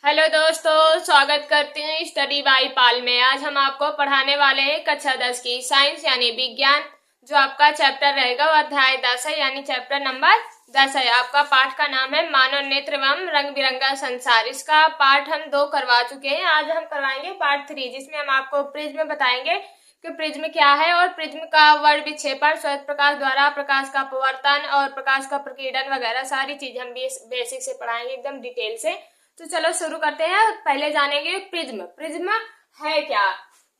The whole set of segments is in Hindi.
हेलो दोस्तों, स्वागत करते हैं स्टडी बाय पाल में। आज हम आपको पढ़ाने वाले हैं कक्षा 10 की साइंस यानी विज्ञान। जो आपका चैप्टर रहेगा वो अध्याय 10 है, यानी चैप्टर नंबर 10 है। आपका पाठ का नाम है मानव नेत्र एवं रंग बिरंगा संसार। इसका पाठ हम 2 करवा चुके हैं। आज हम करवाएंगे पार्ट 3, जिसमें हम आपको प्रिज्म बताएंगे कि प्रिज्म क्या है और प्रिज्म का वर्ड विक्षेपण, श्वेत प्रकाश द्वारा प्रकाश का अपवर्तन और प्रकाश का प्रकीर्णन वगैरह सारी चीज हम बेसिक से पढ़ाएंगे, एकदम डिटेल से। तो चलो शुरू करते हैं। पहले जानेंगे प्रिज्म। प्रिज्म है क्या?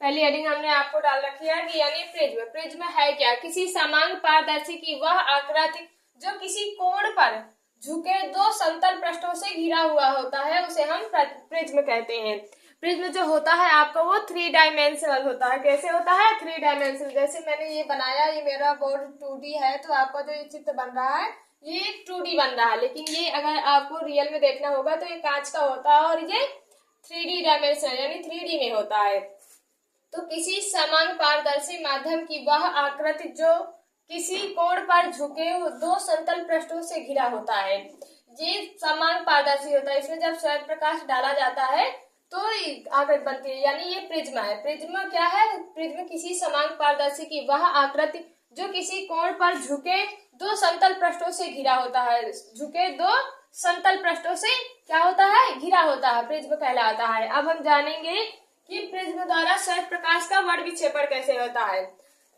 पहली हेडिंग हमने आपको डाल रखी है कि यानी प्रिज्म। प्रिज्म है क्या? किसी समान पारदर्शी की वह आकृति जो किसी कोण पर झुके 2 समतल पृष्ठों से घिरा हुआ होता है, उसे हम प्रिज्म कहते हैं। प्रिज्म जो होता है आपका वो 3 डायमेंशनल होता है। कैसे होता है? 3 डायमेंशनल। जैसे मैंने ये बनाया, ये मेरा बोर्ड 2D है, तो आपका जो ये चित्र बन रहा है ये 2D बन रहा है, लेकिन ये अगर आपको रियल में देखना होगा तो ये कांच का होता है और ये 3D डायमेंशन यानी 3D में होता है। तो किसी समान पारदर्शी माध्यम की वह आकृति जो किसी कोण पर झुके 2 समतल पृष्ठों से घिरा होता है, ये समान पारदर्शी होता है। इसमें जब श्वेत प्रकाश डाला जाता है तो आकृति बनती है, यानी ये प्रिज्म है। प्रिज्म क्या है? प्रिज्म किसी समान पारदर्शी की वह आकृति जो किसी कोण पर झुके 2 समतल पृष्ठों से घिरा होता है। झुके 2 समतल पृष्ठों से क्या होता है? घिरा होता है, प्रिज्म कहलाता है। अब हम जानेंगे कि प्रिज्म द्वारा श्वेत प्रकाश का वर्ड विक्षेपण कैसे होता है।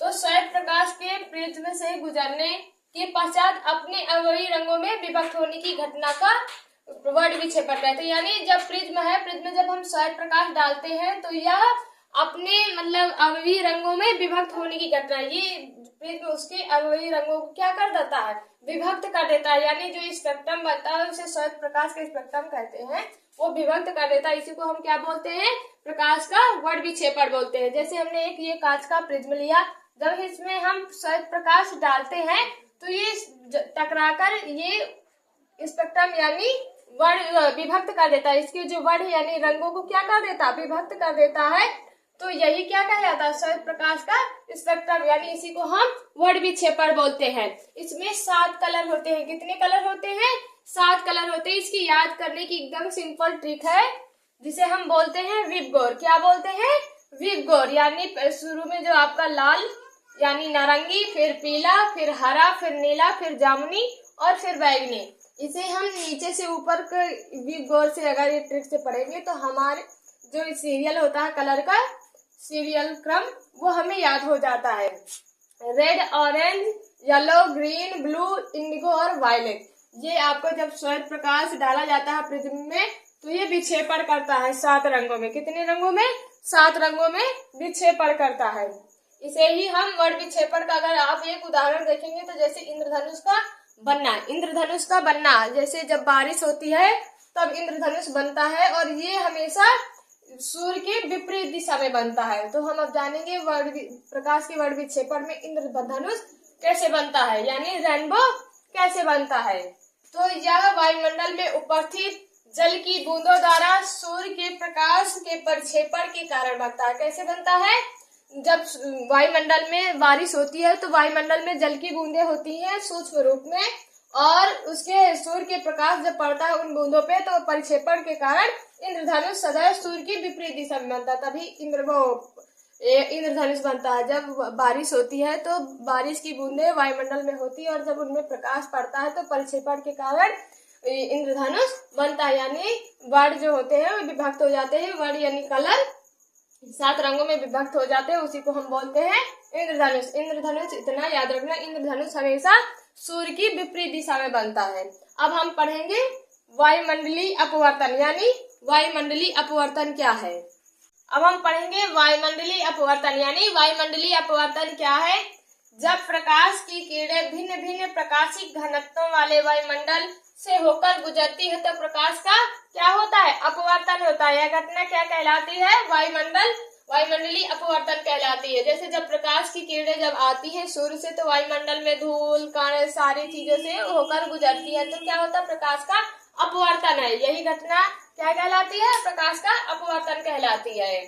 तो श्वेत प्रकाश के प्रिज्म से गुजरने के पश्चात अपने अवयवी रंगों में विभक्त होने की घटना का वर्ड विक्षेपण कहते हैं। यानी जब प्रिज्म है, प्रिज्म जब हम श्वेत प्रकाश डालते हैं तो यह अपने अवयवी रंगों में विभक्त होने की घटना, ये प्रिज्म उसके अवयवी रंगों को क्या कर देता है? विभक्त कर देता है। यानी जो स्पेक्ट्रम बनता है उसे श्वेत प्रकाश का स्पेक्ट्रम कहते हैं, वो विभक्त कर देता है। इसी को हम क्या बोलते हैं? प्रकाश का वर्ड विक्षेपण बोलते हैं। जैसे हमने एक ये कांच का प्रिज्म लिया, जब इसमें हम श्वेत प्रकाश डालते हैं तो ये टकराकर ये स्पेक्ट्रम यानी वर्ड विभक्त कर देता है। इसके जो वर्ड यानी रंगों को क्या कर देता है? विभक्त कर देता है। तो यही क्या कहलाता है? श्वेत प्रकाश का स्पेक्ट्रम, यानी इसी को हम वर्ड विक्षेपण बोलते हैं। इसमें 7 कलर होते हैं। कितने कलर होते हैं? 7 कलर होते हैं। इसकी याद करने की एकदम सिंपल ट्रिक है, जिसे हम बोलते हैं विबगोर। क्या बोलते हैं? विबगोर। यानी शुरू में जो आपका लाल यानी नारंगी, फिर पीला, फिर हरा, फिर नीला, फिर जामुनी और फिर बैगनी। इसे हम नीचे से ऊपर विबगोर से अगर ये ट्रिक से पढ़ेंगे तो हमारे जो सीरियल होता है कलर का सीरियल क्रम, वो हमें याद हो जाता है। Red, orange, yellow, green, blue, Indigo और वायलेट। ये आपको जब श्वेत प्रकाश डाला जाता है प्रिज्म में तो ये विक्षेपण करता है 7 रंगों में। कितने रंगों में? 7 रंगों में विक्षेपण करता है। इसे ही हम वर्ड विक्षेपण का अगर आप एक उदाहरण देखेंगे तो जैसे इंद्रधनुष का बनना। इंद्रधनुष का बनना जैसे जब बारिश होती है तब इंद्रधनुष बनता है, और ये हमेशा सूर्य के विपरीत दिशा में बनता है। तो हम अब जानेंगे प्रकाश के वर्ड विक्षेपण में इंद्रधनुष कैसे बनता है, यानी रेनबो कैसे बनता है। तो यह वायुमंडल में उपस्थित जल की बूंदों द्वारा सूर्य के प्रकाश के प्रक्षेपण के कारण बनता है। कैसे बनता है? जब वायुमंडल में बारिश होती है तो वायुमंडल में जल की बूंदें होती हैं सूक्ष्म रूप में, और उसके सूर्य के प्रकाश जब पड़ता है उन बूंदों पे तो प्रक्षेपण के कारण इंद्रधनुष सदैव सूर्य की विपरीत दिशा में बनता है। तभी इंद्रधनुष बनता है। जब बारिश होती है तो बारिश की बूंदें वायुमंडल में होती है और जब उनमें प्रकाश पड़ता है तो प्रक्षेपण के कारण इंद्रधनुष बनता है। यानी वर्ड जो होते हैं वो विभक्त हो जाते हैं। वर्ड यानी कलर 7 रंगों में विभक्त हो जाते हैं, उसी को हम बोलते हैं इंद्रधनुष। इंद्रधनुष इतना याद रखना, इंद्रधनुष हमेशा सूर्य की विपरीत दिशा में बनता है। अब हम पढ़ेंगे वायुमंडलीय अपवर्तन, यानी वायुमंडलीय अपवर्तन क्या है। अब हम पढ़ेंगे वायुमंडलीय अपवर्तन, यानी वायुमंडलीय अपवर्तन क्या है। जब प्रकाश की किरणें भिन्न भिन्न प्रकाशिक घनत्वों वाले वायुमंडल से होकर गुजरती है तो प्रकाश का क्या होता है? अपवर्तन होता है। यह घटना क्या कहलाती है? वायुमंडलीय अपवर्तन कहलाती है। जैसे जब प्रकाश की किरणें जब आती हैं सूर्य से तो वायुमंडल में धूल कण सारी चीजों से होकर गुजरती है, तो क्या होता है? प्रकाश का अपवर्तन है। यही घटना क्या कहलाती है? प्रकाश का अपवर्तन कहलाती है।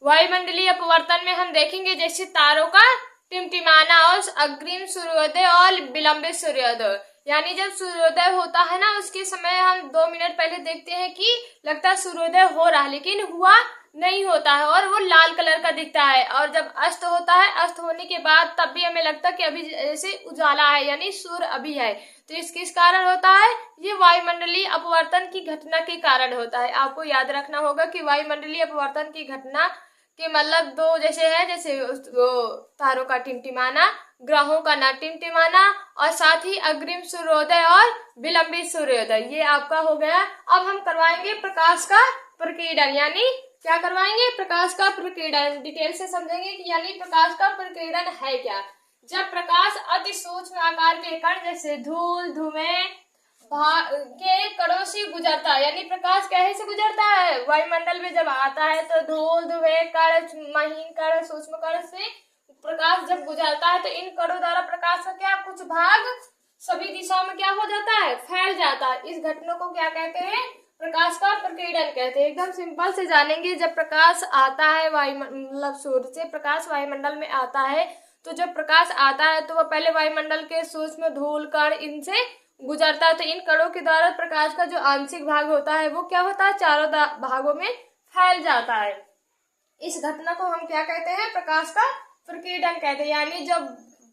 वायुमंडलीय अपवर्तन में हम देखेंगे जैसे तारों का टिमटिमाना और अग्रिम सूर्योदय और विलंबित सूर्योदय। यानी जब सूर्योदय होता है ना, उसके समय हम 2 मिनट पहले देखते हैं कि लगता है सूर्योदय हो रहा है, लेकिन हुआ नहीं होता है और वो लाल कलर का दिखता है। और जब अस्त होता है, अस्त होने के बाद तब भी हमें लगता है कि अभी जैसे उजाला है, यानी सूर्य अभी है। तो इस किस कारण होता है? ये वायुमंडलीय अपवर्तन की घटना के कारण होता है। आपको याद रखना होगा कि वायुमंडलीय अपवर्तन की घटना के मतलब दो जैसे है, जैसे वो तारों का टिमटिमाना, ग्रहों का न टिमटिमाना, और साथ ही अग्रिम सूर्योदय और विलंबित सूर्योदय, ये आपका हो गया। अब हम करवाएंगे प्रकाश का प्रकीर्णन, यानी क्या करवाएंगे? प्रकाश का प्रकीर्णन। डिटेल से समझेंगे कि यानी प्रकाश का प्रकीर्णन है क्या। जब प्रकाश अति सूक्ष्म आकार के कण जैसे धूल, धुएं के कणों से गुजरता है, यानी प्रकाश कैसे से गुजरता है? वायुमंडल में जब आता है तो धूल, धुएं, कण, महीन कण, सूक्ष्म कण से प्रकाश जब गुजरता है तो इन कणों द्वारा प्रकाश का क्या कुछ भाग सभी दिशाओं में क्या हो जाता है? फैल जाता है। इस घटना को क्या कहते हैं? प्रकाश का प्रकीर्णन कहते हैं। एकदम सिंपल से जानेंगे। जब प्रकाश आता है मतलब सूर्य से प्रकाश वायुमंडल में आता है, तो जब प्रकाश आता है तो वह पहले वायुमंडल के सूक्ष्म धूल कण इनसे गुजरता है। तो इन कणों के द्वारा प्रकाश का जो आंशिक भाग होता है वो क्या होता है? चारों भागों में फैल जाता है। इस घटना को हम क्या कहते हैं? प्रकाश का प्रकीर्णन कहते हैं। यानी जब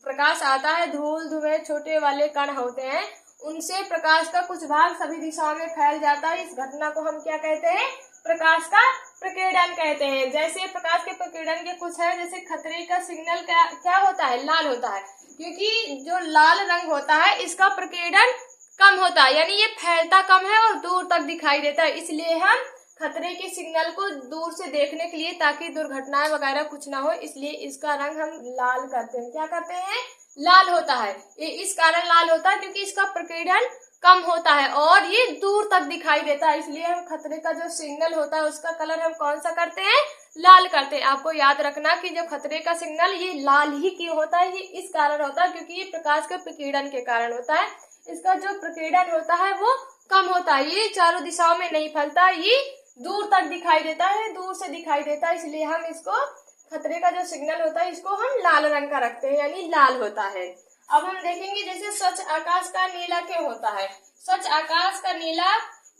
प्रकाश आता है, धूल, धुएं, छोटे वाले कण होते हैं, उनसे प्रकाश का कुछ भाग सभी दिशाओं में फैल जाता है। इस घटना को हम क्या कहते हैं? प्रकाश का प्रकीर्णन कहते हैं। जैसे प्रकाश के प्रकीर्णन के कुछ है, जैसे खतरे का सिग्नल क्या होता है? लाल होता है, क्योंकि जो लाल रंग होता है इसका प्रकीर्णन कम होता है, यानी ये फैलता कम है और दूर तक दिखाई देता है। इसलिए हम खतरे के सिग्नल को दूर से देखने के लिए, ताकि दुर्घटनाएं वगैरह कुछ ना हो, इसलिए इसका रंग हम लाल करते हैं। क्या करते हैं? लाल होता है। ये इस कारण लाल होता है क्योंकि इसका प्रकीर्णन कम होता है और ये दूर तक दिखाई देता है। इसलिए हम खतरे का जो सिग्नल होता है उसका कलर हम कौन सा करते हैं? लाल करते हैं। आपको याद रखना कि जो खतरे का सिग्नल ये लाल ही क्यों होता है? ये इस कारण होता है क्योंकि ये प्रकाश के प्रकीर्णन के कारण होता है। इसका जो प्रकीर्णन होता है वो कम होता है, ये चारों दिशाओं में नहीं फैलता, ये दूर तक दिखाई देता है, दूर से दिखाई देता है। इसलिए हम इसको खतरे का जो सिग्नल होता है इसको हम लाल रंग का रखते हैं, यानी लाल होता है। अब हम देखेंगे जैसे स्वच्छ आकाश का नीला क्यों होता है? स्वच्छ आकाश का नीला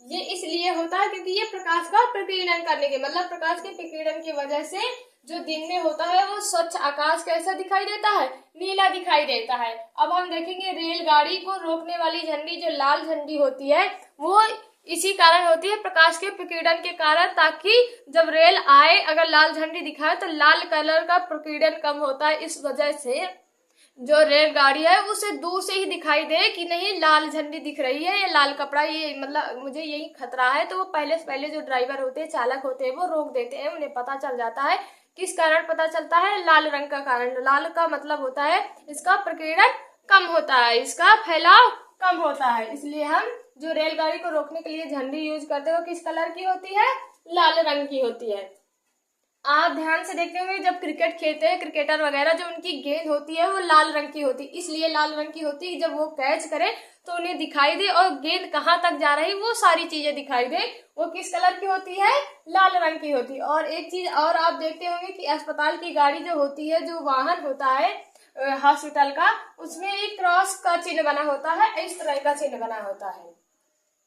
ये इसलिए होता है क्योंकि ये प्रकाश का प्रकीर्णन करने के मतलब प्रकाश के प्रकीर्णन की वजह से जो दिन में होता है वो स्वच्छ आकाश कैसा दिखाई देता है? नीला दिखाई देता है। अब हम देखेंगे रेलगाड़ी को रोकने वाली झंडी जो लाल झंडी होती है वो इसी कारण होती है, प्रकाश के प्रकीर्णन के कारण, ताकि जब रेल आए अगर लाल झंडी दिखाए तो लाल कलर का प्रकीर्णन कम होता है। इस वजह से जो रेलगाड़ी है उसे दूर से ही दिखाई दे कि नहीं लाल झंडी दिख रही है, ये लाल कपड़ा, ये मतलब मुझे यही खतरा है। तो वो पहले से पहले जो ड्राइवर होते हैं, चालक होते हैं, वो रोक देते हैं। उन्हें पता चल जाता है। किस कारण पता चलता है? लाल रंग का कारण। लाल का मतलब होता है इसका प्रकीर्णन कम होता है, इसका फैलाव कम होता है। इसलिए हम जो रेलगाड़ी को रोकने के लिए झंडी यूज करते हैं वो किस कलर की होती है? लाल रंग की होती है। आप ध्यान से देखते होंगे जब क्रिकेट खेलते हैं क्रिकेटर वगैरह, जो उनकी गेंद होती है वो लाल रंग की होती है। इसलिए लाल रंग की होती है जब वो कैच करे तो उन्हें दिखाई दे और गेंद कहाँ तक जा रही वो सारी चीजें दिखाई दे। वो किस कलर की होती है? लाल रंग की होती है। और एक चीज और आप देखते होंगे कि अस्पताल की गाड़ी जो होती है, जो वाहन होता है हॉस्पिटल का, उसमें एक क्रॉस का चिन्ह बना होता है, इस तरह का चिन्ह बना होता है,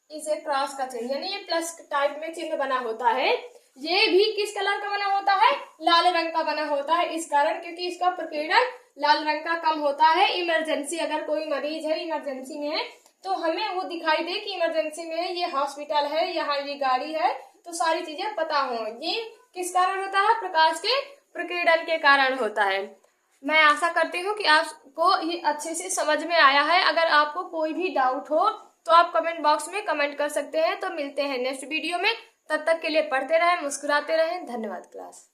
इसे क्रॉस का चिन्ह, यानी ये प्लस टाइप में चिन्ह बना होता है। ये भी किस कलर का बना होता है? लाल रंग का बना होता है। इस कारण क्योंकि इसका प्रकीर्णन लाल रंग का कम होता है। इमरजेंसी, अगर कोई मरीज है इमरजेंसी में है तो हमें वो दिखाई दे कि इमरजेंसी में है, ये हॉस्पिटल है, यहाँ ये गाड़ी है, तो सारी चीजें पता हो। ये किस कारण होता है? प्रकाश के प्रकीर्णन के कारण होता है। मैं आशा करती हूँ कि आपको ये अच्छे से समझ में आया है। अगर आपको कोई भी डाउट हो तो आप कमेंट बॉक्स में कमेंट कर सकते हैं। तो मिलते हैं नेक्स्ट वीडियो में, तब तक के लिए पढ़ते रहें, मुस्कुराते रहें। धन्यवाद क्लास।